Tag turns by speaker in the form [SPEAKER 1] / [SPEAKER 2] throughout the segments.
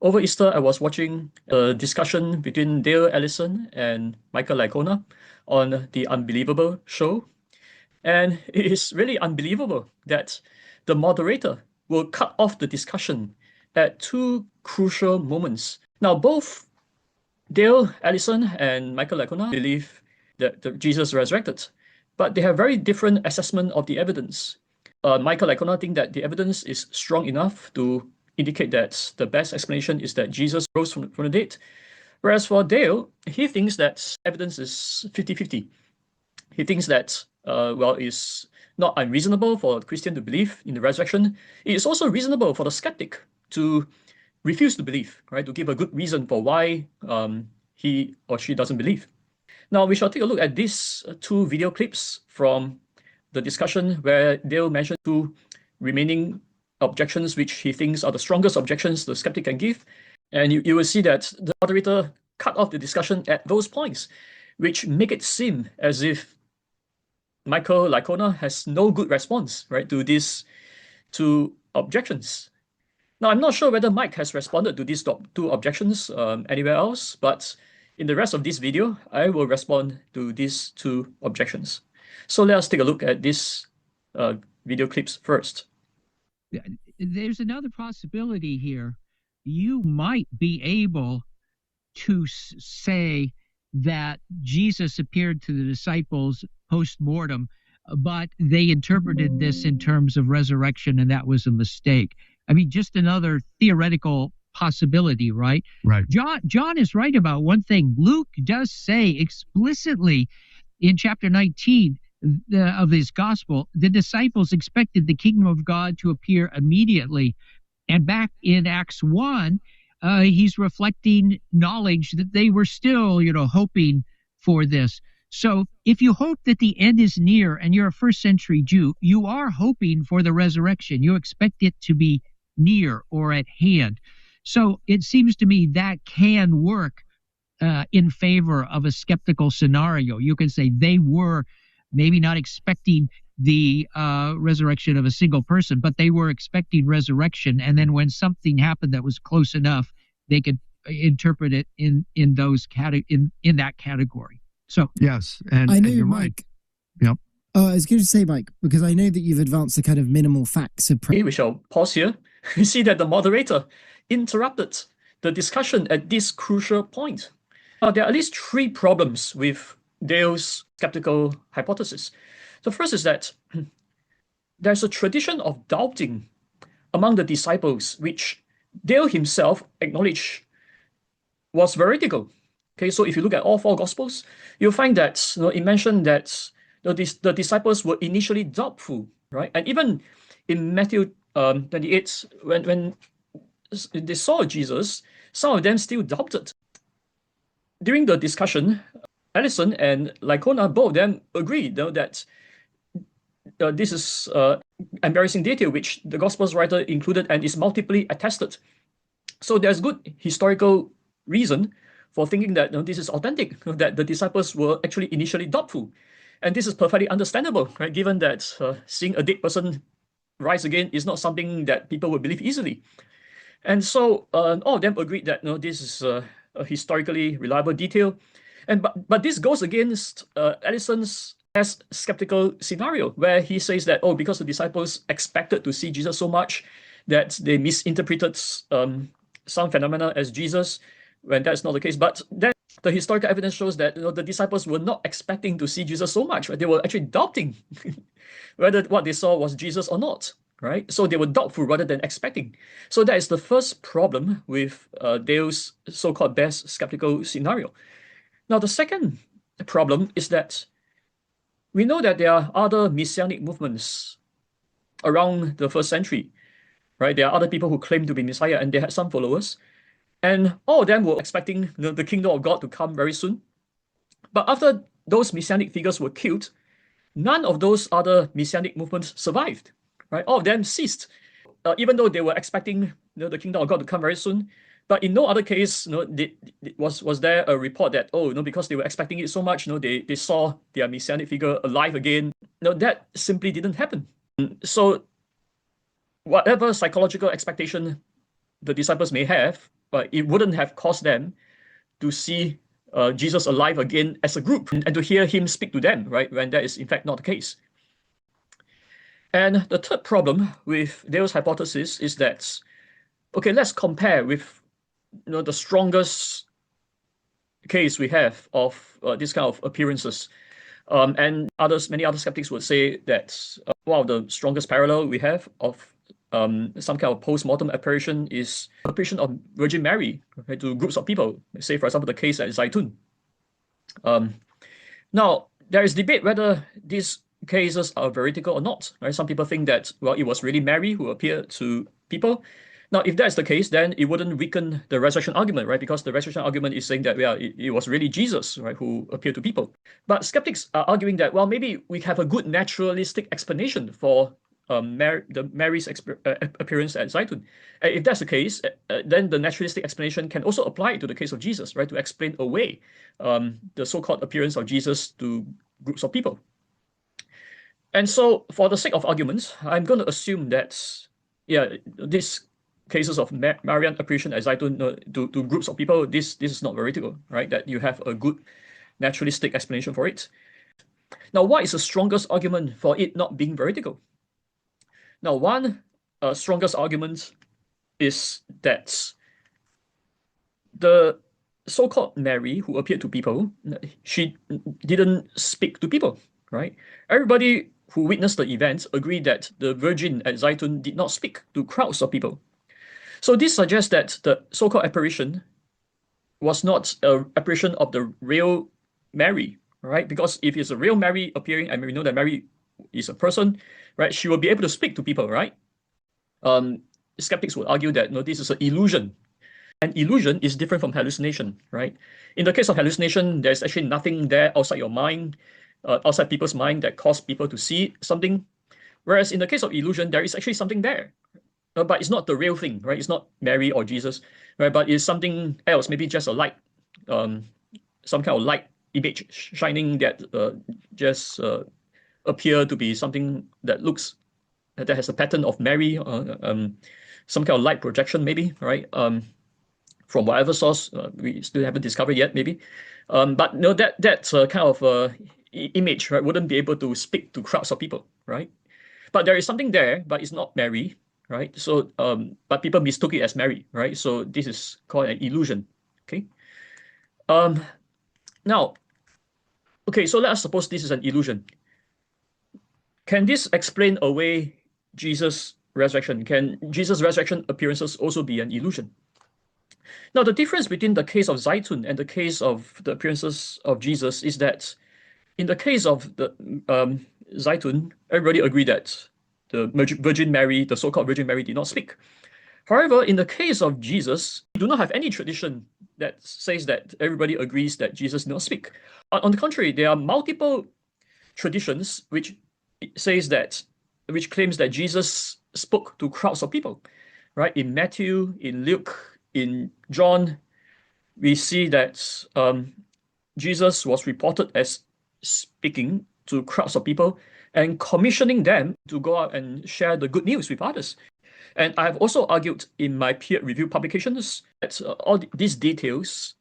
[SPEAKER 1] Over Easter, I was watching a discussion between Dale Allison and Michael Licona on the Unbelievable show. And it is really unbelievable that the moderator will cut off the discussion at two crucial moments. Now, both Dale Allison and Michael Licona believe that Jesus resurrected, but they have very different assessment of the evidence. Michael Licona think that the evidence is strong enough to indicate that the best explanation is that Jesus rose from the dead. Whereas for Dale, he thinks that evidence is 50-50. He thinks that, it's not unreasonable for a Christian to believe in the resurrection. It is also reasonable for the skeptic to refuse to believe, right? To give a good reason for why he or she doesn't believe. Now, we shall take a look at these two video clips from the discussion where Dale mentioned two remaining objections which he thinks are the strongest objections the skeptic can give. And you will see that the moderator cut off the discussion at those points, which make it seem as if Michael Licona has no good response, right, to these two objections. Now, I'm not sure whether Mike has responded to these two objections anywhere else, but in the rest of this video, I will respond to these two objections. So let us take a look at these video clips first.
[SPEAKER 2] There's another possibility here. You might be able to say that Jesus appeared to the disciples post-mortem, but they interpreted this in terms of resurrection, and that was a mistake. I mean, just another theoretical possibility, right?
[SPEAKER 3] Right.
[SPEAKER 2] John is right about one thing. Luke does say explicitly in chapter 19 of his gospel, the disciples expected the kingdom of God to appear immediately. And back in Acts 1, he's reflecting knowledge that they were still, hoping for this. So if you hope that the end is near and you're a first century Jew, you are hoping for the resurrection. You expect it to be near or at hand. So it seems to me that can work in favor of a skeptical scenario. You can say they were maybe not expecting the resurrection of a single person, but they were expecting resurrection. And then when something happened that was close enough, they could interpret it in that category. So
[SPEAKER 3] yes, and
[SPEAKER 4] I know,
[SPEAKER 3] and you're
[SPEAKER 4] Mike.
[SPEAKER 3] Right. Yep.
[SPEAKER 4] Oh, I was going to say, Mike, because I know that you've advanced the kind of minimal facts of.
[SPEAKER 1] We shall pause here. You see that the moderator interrupted the discussion at this crucial point. There are at least three problems with Dale's skeptical hypothesis. The first is that there's a tradition of doubting among the disciples, which Dale himself acknowledged was veridical. Okay, so if you look at all four Gospels, you'll find that it mentioned that the disciples were initially doubtful, right? And even in Matthew 28, when they saw Jesus, some of them still doubted. During the discussion, Allison and Licona, both of them agreed that this is embarrassing detail which the Gospels writer included and is multiply attested. So there's good historical reason for thinking that this is authentic, that the disciples were actually initially doubtful. And this is perfectly understandable, right? Given that seeing a dead person rise again is not something that people would believe easily. And so all of them agreed that this is a historically reliable detail. And but this goes against Allison's skeptical scenario, where he says that, because the disciples expected to see Jesus so much that they misinterpreted some phenomena as Jesus, when that's not the case. But then the historical evidence shows that the disciples were not expecting to see Jesus so much, right? They were actually doubting whether what they saw was Jesus or not, right? So they were doubtful rather than expecting. So that is the first problem with Dale's so-called best skeptical scenario. Now, the second problem is that we know that there are other messianic movements around the first century, right? There are other people who claim to be Messiah, and they had some followers. And all of them were expecting the kingdom of God to come very soon. But after those messianic figures were killed, none of those other messianic movements survived, right? All of them ceased, even though they were expecting the kingdom of God to come very soon. But in no other case, was there a report that, because they were expecting it so much, they saw their messianic figure alive again. No, that simply didn't happen. So whatever psychological expectation the disciples may have, but it wouldn't have caused them to see Jesus alive again as a group and to hear him speak to them, right? When that is in fact not the case. And the third problem with Dale's hypothesis is that, okay, let's compare with the strongest case we have of this kind of appearances. And many other skeptics would say that one of the strongest parallel we have of some kind of postmortem apparition is apparition of Virgin Mary, right, to groups of people. Say, for example, the case at Zeitoun. Now, there is debate whether these cases are veridical or not. Right? Some people think that, well, it was really Mary who appeared to people. Now, if that's the case, then it wouldn't weaken the resurrection argument, right? Because the resurrection argument is saying that, well, it was really Jesus, right, who appeared to people. But skeptics are arguing that, well, maybe we have a good naturalistic explanation for Mary's appearance at Zeitoun. If that's the case, then the naturalistic explanation can also apply to the case of Jesus, right, to explain away the so-called appearance of Jesus to groups of people. And so, for the sake of arguments, I'm going to assume that, yeah, these cases of Marian apparition at Zeitoun to groups of people, this is not veridical, right? That you have a good naturalistic explanation for it. Now, what is the strongest argument for it not being veridical? Now, one strongest argument is that the so-called Mary who appeared to people, she didn't speak to people, right? Everybody who witnessed the event agreed that the Virgin at Zeitoun did not speak to crowds of people. So this suggests that the so-called apparition was not an apparition of the real Mary, right? Because if it's a real Mary appearing, and we know that Mary is a person, right? She will be able to speak to people, right? Skeptics would argue that, no, this is an illusion. And illusion is different from hallucination, right? In the case of hallucination, there's actually nothing there outside your mind, outside people's mind that cause people to see something. Whereas in the case of illusion, there is actually something there. But it's not the real thing, right? It's not Mary or Jesus, right? But it's something else, maybe just a light, some kind of light image shining that just appear to be something that looks, that has a pattern of Mary, some kind of light projection maybe, right? From whatever source we still haven't discovered yet, maybe. But no, that's a kind of image, right? Wouldn't be able to speak to crowds of people, right? But there is something there, but it's not Mary, right? So, but people mistook it as Mary, right? So this is called an illusion, okay? Now, okay, so let's suppose this is an illusion. Can this explain away Jesus' resurrection? Can Jesus' resurrection appearances also be an illusion? Now, the difference between the case of Zeitoun and the case of the appearances of Jesus is that in the case of the Zeitoun, everybody agreed that the Virgin Mary, the so-called Virgin Mary, did not speak. However, in the case of Jesus, we do not have any tradition that says that everybody agrees that Jesus did not speak. On the contrary, there are multiple traditions which claims that Jesus spoke to crowds of people, right? In Matthew, in Luke, in John, we see that Jesus was reported as speaking to crowds of people and commissioning them to go out and share the good news with others. And I have also argued in my peer-reviewed publications that all these details,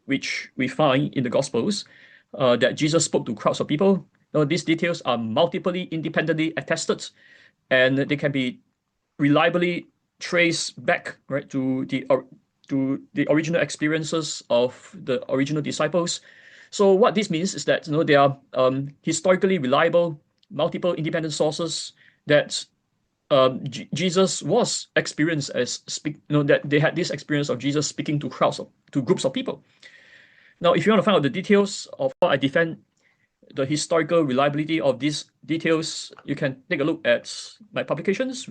[SPEAKER 1] which we find in the Gospels, that Jesus spoke to crowds of people, these details are multiply independently attested, and they can be reliably traced back, right, to the original experiences of the original disciples. So what this means is that there are historically reliable, multiple independent sources that Jesus was experienced as that they had this experience of Jesus speaking to groups of people. Now, if you want to find out the details of how I defend the historical reliability of these details, you can take a look at my publications.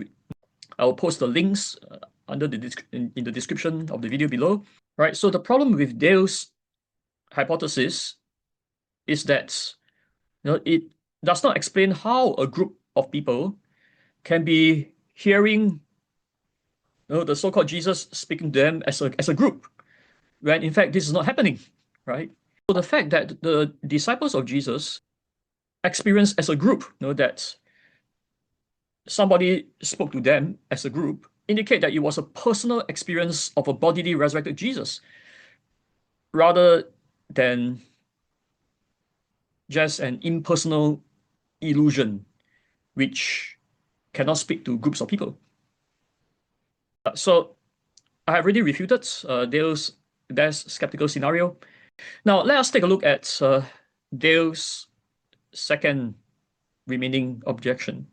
[SPEAKER 1] I'll post the links under in the description of the video below. Right. So the problem with Dale's hypothesis is that it does not explain how a group of people can be hearing the so-called Jesus speaking to them as a group, when in fact this is not happening, right? So the fact that the disciples of Jesus experienced as a group, that somebody spoke to them as a group, indicate that it was a personal experience of a bodily resurrected Jesus, rather than just an impersonal illusion which cannot speak to groups of people. So I have already refuted Dale's best skeptical scenario. Now let us take a look at Dale's second remaining objection.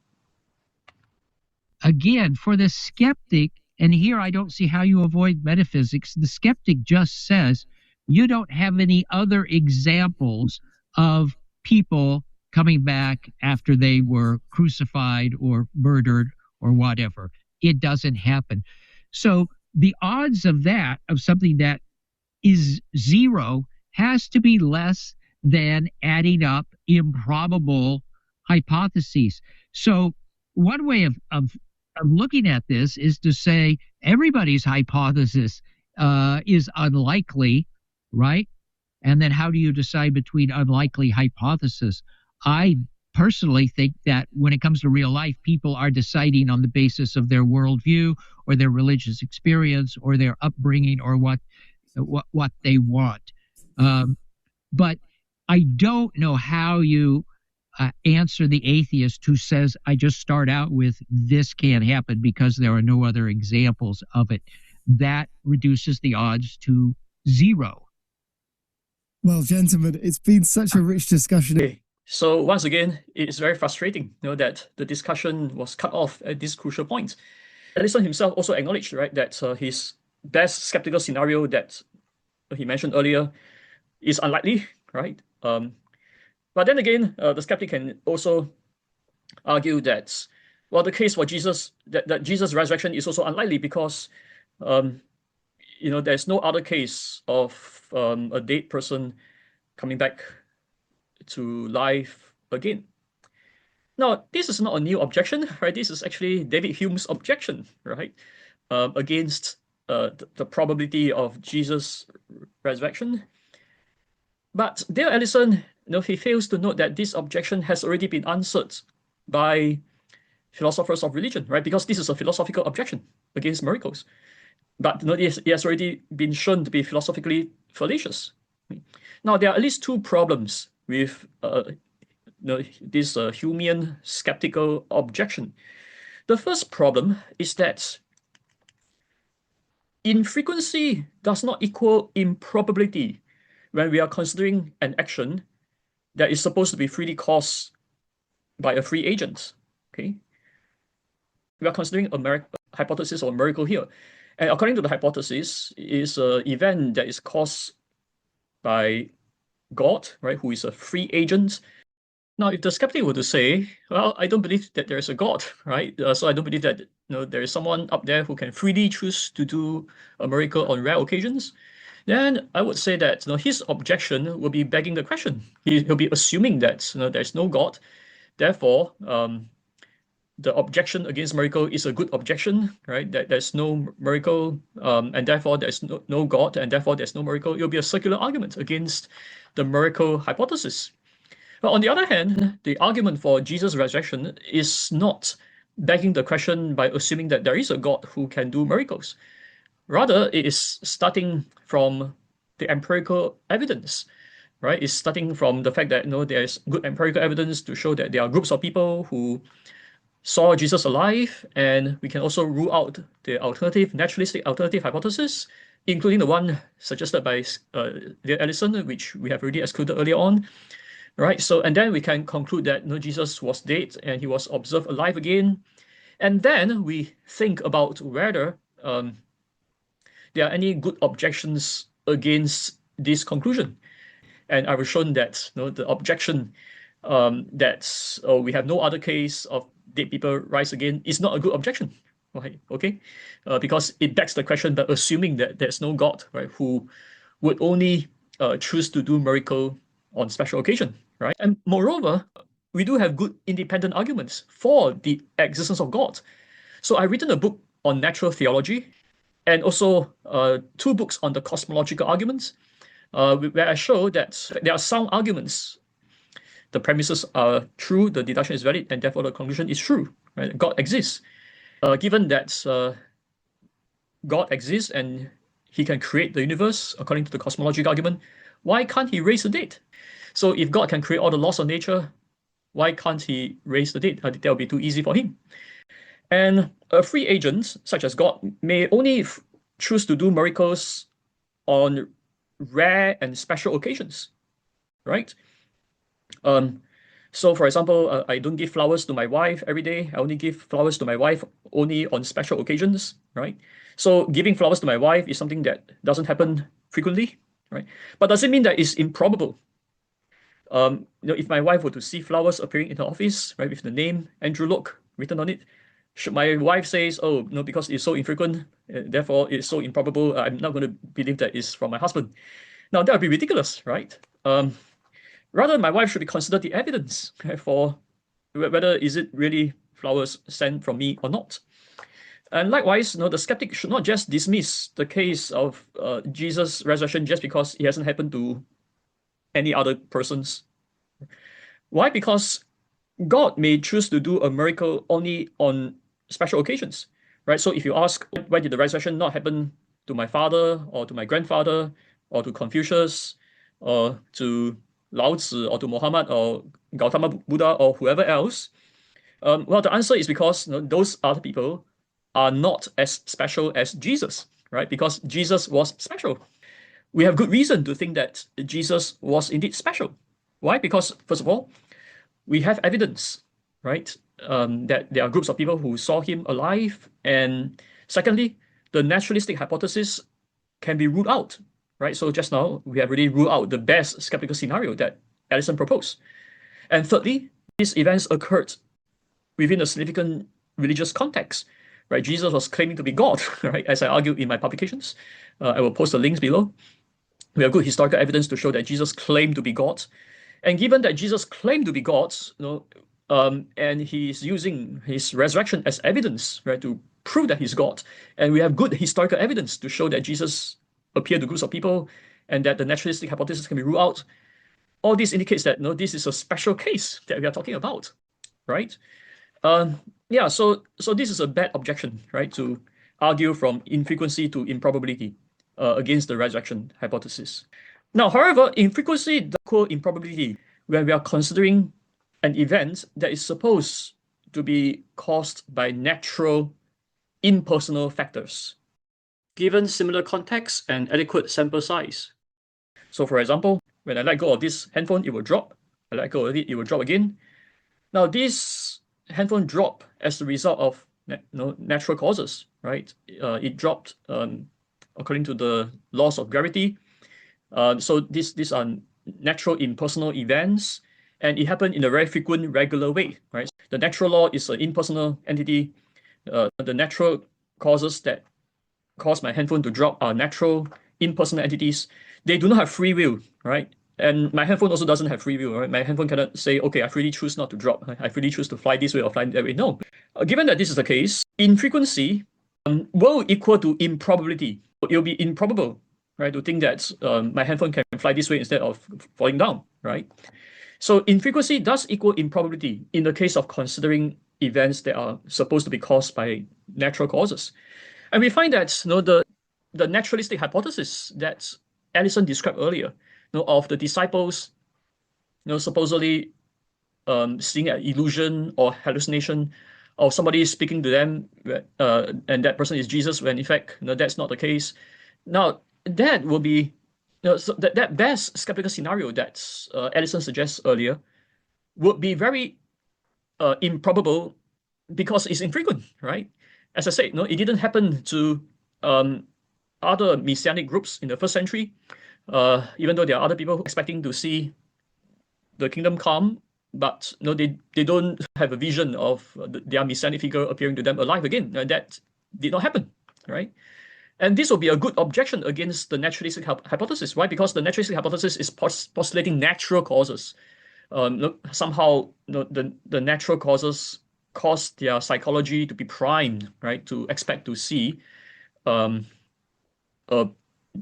[SPEAKER 2] Again, for the skeptic, and here I don't see how you avoid metaphysics, the skeptic just says you don't have any other examples of people coming back after they were crucified or murdered or whatever. It doesn't happen. So the odds of that, of something that is zero, has to be less than adding up improbable hypotheses. So one way of looking at this is to say everybody's hypothesis is unlikely, right? And then how do you decide between unlikely hypotheses? I personally think that when it comes to real life, people are deciding on the basis of their worldview or their religious experience or their upbringing or what they want. But I don't know how you answer the atheist who says, I just start out with this can't happen because there are no other examples of it. That reduces the odds to zero.
[SPEAKER 4] Well, gentlemen, it's been such a rich discussion.
[SPEAKER 1] Okay. So once again, it's very frustrating, that the discussion was cut off at this crucial point. Allison himself also acknowledged, right, that his best skeptical scenario that he mentioned earlier is unlikely, right? But then again, the skeptic can also argue that, well, the case for Jesus, that Jesus' resurrection is also unlikely because, there's no other case of a dead person coming back to life again. Now, this is not a new objection, right? This is actually David Hume's objection, right, against the probability of Jesus' resurrection. But Dale Allison, he fails to note that this objection has already been answered by philosophers of religion, right? Because this is a philosophical objection against miracles. But it has already been shown to be philosophically fallacious. Now, there are at least two problems with this Humean skeptical objection. The first problem is that infrequency does not equal improbability when we are considering an action that is supposed to be freely caused by a free agent. Okay, we are considering a hypothesis or a miracle here, and according to the hypothesis, it is an event that is caused by God, right, who is a free agent. Now, if the skeptic were to say, well, I don't believe that there is a God, right? So I don't believe that there is someone up there who can freely choose to do a miracle on rare occasions, then I would say that his objection will be begging the question. He'll be assuming that there's no God. Therefore, the objection against miracle is a good objection, right? That there's no miracle, and therefore there's no God, and therefore there's no miracle. It'll be a circular argument against the miracle hypothesis. But on the other hand, the argument for Jesus' resurrection is not begging the question by assuming that there is a God who can do miracles. Rather, it is starting from the empirical evidence, right? It's starting from the fact that there's good empirical evidence to show that there are groups of people who saw Jesus alive, and we can also rule out the naturalistic alternative hypothesis, including the one suggested by Dale Allison, which we have already excluded earlier on. Right, so and then we can conclude that Jesus was dead and he was observed alive again, and then we think about whether there are any good objections against this conclusion. And I was shown that the objection that we have no other case of dead people rise again is not a good objection, right? Okay, because it begs the question by assuming that there's no God, right, who would only choose to do miracle on special occasion, right? And moreover, we do have good independent arguments for the existence of God. So I've written a book on natural theology, and also 2 books on the cosmological arguments, where I show that there are sound arguments. The premises are true, the deduction is valid, and therefore the conclusion is true, right? God exists. Given that God exists and he can create the universe according to the cosmological argument, why can't he raise the dead? So if God can create all the laws of nature, why can't he raise the dead? That would be too easy for him. And a free agent, such as God, may only choose to do miracles on rare and special occasions, right? So for example, I don't give flowers to my wife every day. I only give flowers to my wife only on special occasions, right? So giving flowers to my wife is something that doesn't happen frequently, right? But does it mean that it's improbable? If my wife were to see flowers appearing in her office, right, with the name Andrew Loke written on it, should my wife says, oh, no, because it's so infrequent, therefore it's so improbable, I'm not going to believe that it's from my husband. Now, that would be ridiculous, right? Rather, my wife should be considered the evidence for whether is it really flowers sent from me or not. And likewise, the skeptic should not just dismiss the case of Jesus' resurrection just because it hasn't happened to any other persons. Why? Because God may choose to do a miracle only on special occasions, right? So if you ask, why did the resurrection not happen to my father or to my grandfather or to Confucius or to Lao Tzu or to Muhammad or Gautama Buddha or whoever else? Well, the answer is because those other people are not as special as Jesus, right? Because Jesus was special. We have good reason to think that Jesus was indeed special. Why? Because, first of all, we have evidence, right? That there are groups of people who saw him alive. And secondly, the naturalistic hypothesis can be ruled out, right? So just now, we have already ruled out the best skeptical scenario that Allison proposed. And thirdly, these events occurred within a significant religious context, right? Jesus was claiming to be God, right? As I argued in my publications. I will post the links below. We have good historical evidence to show that Jesus claimed to be God. And given that Jesus claimed to be God, and he's using his resurrection as evidence, right, to prove that he's God, and we have good historical evidence to show that Jesus appeared to groups of people and that the naturalistic hypothesis can be ruled out, all this indicates that this is a special case that we are talking about, right? Yeah, so this is a bad objection, right, to argue from infrequency to improbability against the resurrection hypothesis. Now, however, infrequency does equal improbability when we are considering an event that is supposed to be caused by natural, impersonal factors, given similar context and adequate sample size. So, for example, when I let go of this handphone, it will drop. I let go of it, it will drop again. Now, this handphone dropped as a result of natural causes, right? It dropped according to the laws of gravity. So these are natural impersonal events, and it happened in a very frequent, regular way, right? The natural law is an impersonal entity. The natural causes that cause my handphone to drop are natural, impersonal entities. They do not have free will, right? And my handphone also doesn't have free will, right? My handphone cannot say, okay, I freely choose not to drop. I freely choose to fly this way or fly that way. No. Given that this is the case, infrequency will equal to improbability. It will be improbable, right, to think that my handphone can fly this way instead of falling down, right? So infrequency does equal improbability in the case of considering events that are supposed to be caused by natural causes. And we find that the naturalistic hypothesis that Allison described earlier, of the disciples, supposedly seeing an illusion or hallucination, or somebody speaking to them, and that person is Jesus, when in fact, that's not the case. Now, that will be, so that best skeptical scenario that Allison suggests earlier would be very improbable because it's infrequent, right? As I said, it didn't happen to other messianic groups in the first century, even though there are other people expecting to see the kingdom come, but they don't have a vision of their messianic figure appearing to them alive again. That did not happen, right? And this will be a good objection against the naturalistic hypothesis. Why? Because the naturalistic hypothesis is postulating natural causes. Somehow, the natural causes cause their psychology to be primed, right, to expect to see a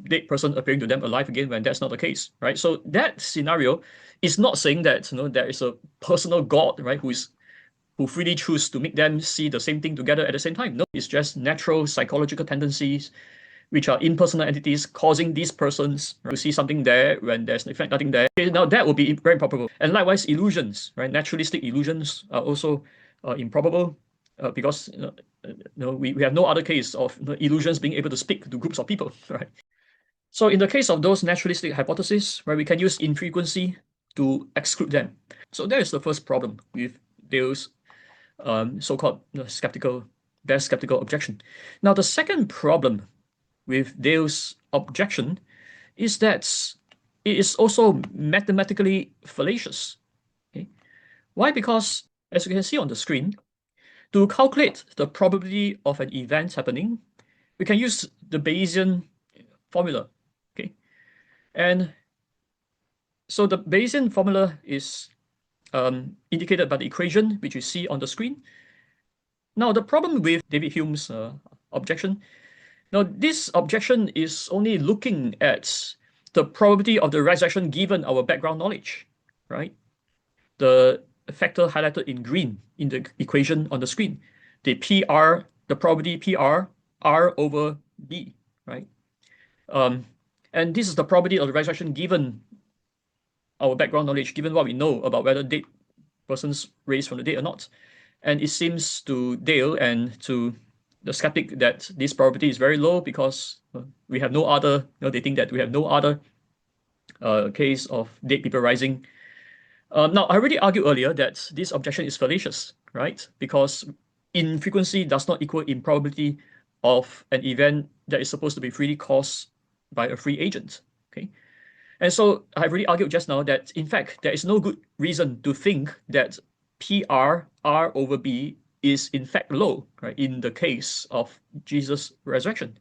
[SPEAKER 1] dead person appearing to them alive again when that's not the case, right? So that scenario is not saying that there is a personal God, right, who is who freely choose to make them see the same thing together at the same time. No, it's just natural psychological tendencies, which are impersonal entities causing these persons to see something there when there's in fact nothing there. Okay, now that would be very improbable. And likewise, illusions, right? Naturalistic illusions are also improbable because we have no other case of illusions being able to speak to groups of people, right? So in the case of those naturalistic hypotheses, right, we can use infrequency to exclude them. So there is the first problem with Dale's so-called skeptical objection. Now the second problem with Dale's objection is that it is also mathematically fallacious. Okay? Why? Because, as you can see on the screen, to calculate the probability of an event happening, we can use the Bayesian formula. Okay, and so the Bayesian formula is indicated by the equation which you see on the screen. Now the problem with David Hume's objection. Now, this objection is only looking at the probability of the resurrection given our background knowledge, right? The factor highlighted in green in the equation on the screen, the PR, the probability PR, R over B, right? And this is the probability of the resurrection given our background knowledge, given what we know about whether dead persons raised from the dead or not. And it seems to Dale and to the skeptic that this probability is very low because we have no other, they think that we have no other case of dead people rising. Now, I already argued earlier that this objection is fallacious, right? Because infrequency does not equal improbability of an event that is supposed to be freely caused by a free agent, okay? And so I've already argued just now that, in fact, there is no good reason to think that PR, R over B is in fact low, right, in the case of Jesus' resurrection.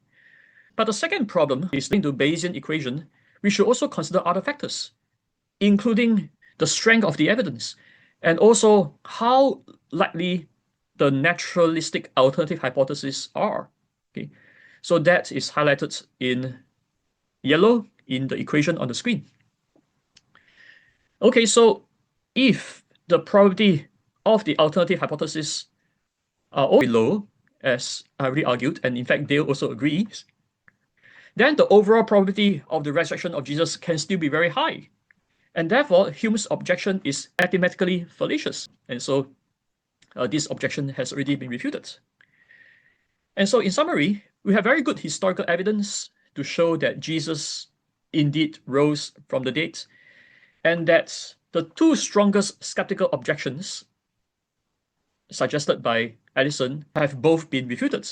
[SPEAKER 1] But the second problem is linked to Bayesian equation. We should also consider other factors, including the strength of the evidence, and also how likely the naturalistic alternative hypotheses are. Okay, so that is highlighted in yellow in the equation on the screen. Okay, so if the probability of the alternative hypothesis are all low, as I already argued, and in fact Dale also agrees, then the overall probability of the resurrection of Jesus can still be very high. And therefore, Hume's objection is mathematically fallacious. And so this objection has already been refuted. And so in summary, we have very good historical evidence to show that Jesus indeed rose from the dead, and that the two strongest skeptical objections suggested by Allison have both been refuted.